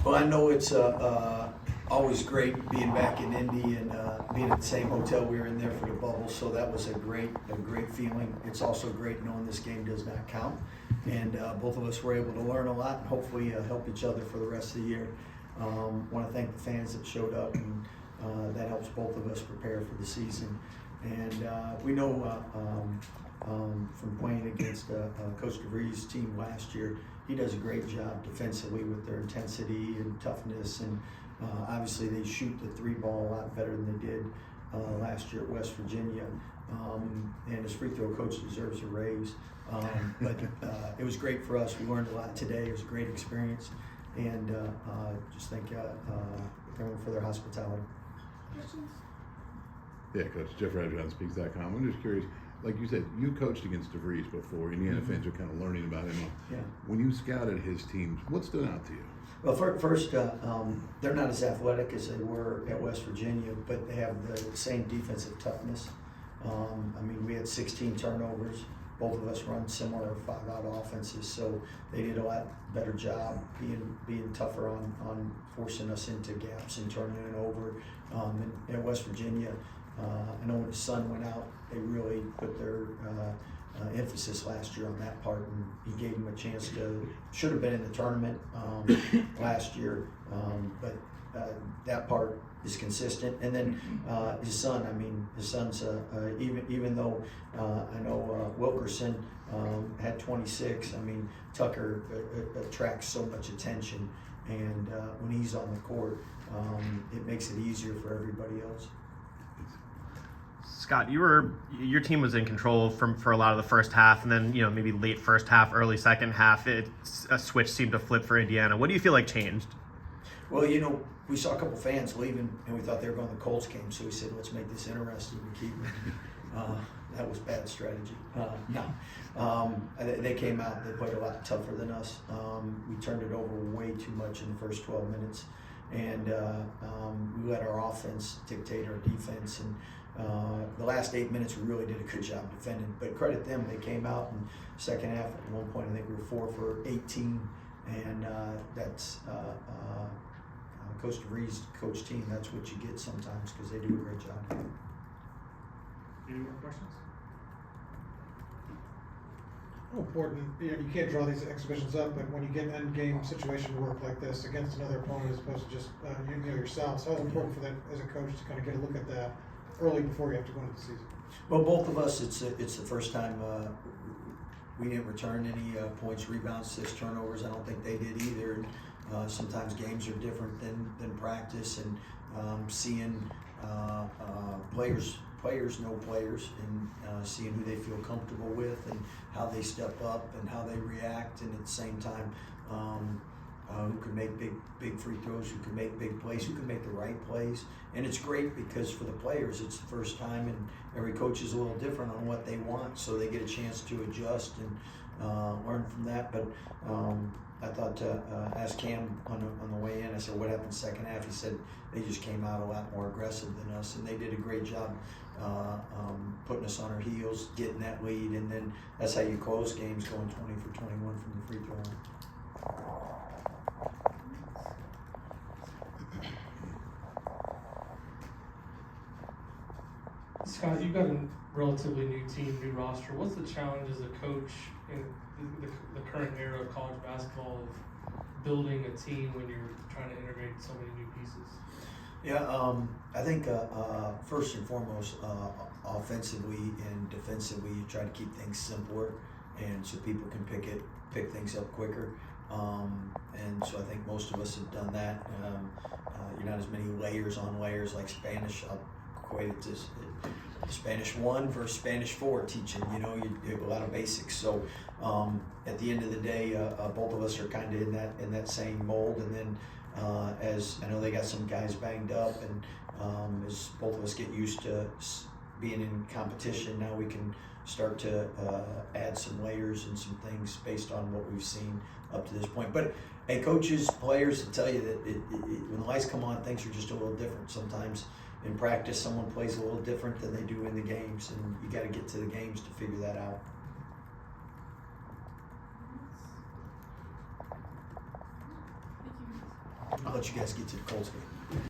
Well, I know it's always great being back in Indy and being at the same hotel we were in there for the bubble. So that was a great feeling. It's also great knowing this game does not count, and both of us were able to learn a lot and hopefully help each other for the rest of the year. Want to thank the fans that showed up, and that helps both of us prepare for the season. And we know from playing against Coach DeVries' team last year, he does a great job defensively with their intensity and toughness, and obviously they shoot the three ball a lot better than they did last year at West Virginia, and his free throw coach deserves a raise. But it was great for us. We learned a lot today. It was a great experience, and just thank everyone for their hospitality. Questions? Yeah, Coach Jeff Radjon, Speaks.com. I'm just curious, like you said, you coached against DeVries before. Indiana fans are kind of learning about him. Yeah. When you scouted his teams, what stood out to you? Well, first, they're not as athletic as they were at West Virginia, but they have the same defensive toughness. I mean, we had 16 turnovers. Both of us run similar 5-out offenses, so they did a lot better job being tougher on forcing us into gaps and turning it over. And at West Virginia, I know when the sun went out, they really put their emphasis last year on that part, and he gave them a chance to, should have been in the tournament last year, but that part is consistent. And then his son, his son's even though I know Wilkerson had 26, Tucker attracts so much attention, and when he's on the court, it makes it easier for everybody else. Scott, your team was in control for a lot of the first half, and then maybe late first half, early second half, a switch seemed to flip for Indiana. What do you feel like changed? Well, we saw a couple fans leaving, and we thought they were going to the Colts game, so we said, let's make this interesting and keep them. That was bad strategy. They came out, they played a lot tougher than us. We turned it over way too much in the first 12 minutes, and we let our offense dictate our defense. And the last 8 minutes, we really did a good job defending. But credit them, they came out in the second half. At one point, I think we were 4 for 18, and that's Coach DeVries' coach team. That's what you get sometimes because they do a great job. Any more questions? How important, you can't draw these exhibitions up, but when you get end game situation work like this against another opponent as opposed to just yourselves, how important for that as a coach to kind of get a look at that early before you have to go into the season? Well, both of us, it's the first time we didn't return any points, rebounds, 6 turnovers. I don't think they did either. Sometimes games are different than practice, and seeing players know players, and seeing who they feel comfortable with and how they step up and how they react, and at the same time who can make big free throws, who can make big plays, who can make the right plays. And it's great because for the players it's the first time, and every coach is a little different on what they want, so they get a chance to adjust and learn from that. But I thought to ask Cam on the way in, I said, what happened second half? He said they just came out a lot more aggressive than us, and they did a great job putting us on our heels, getting that lead, and then that's how you close games, going 20 for 21 from the free throw line. Scott, you've got a relatively new team, new roster. What's the challenge as a coach in the current era of college basketball of building a team when you're trying to integrate so many new pieces? Yeah, I think first and foremost, offensively and defensively, you try to keep things simpler, and so people can pick things up quicker. And so I think most of us have done that. You're not as many layers on layers like Spanish. I'll equate it to Spanish 1 versus Spanish 4 teaching. You have a lot of basics. So at the end of the day, both of us are kind of in that same mold. And then as I know they got some guys banged up, and as both of us get used to being in competition, now we can start to add some layers and some things based on what we've seen up to this point. But hey, coaches, players, to tell you that when the lights come on, things are just a little different. Sometimes in practice, someone plays a little different than they do in the games, and you got to get to the games to figure that out. let you guys get to the Colts game.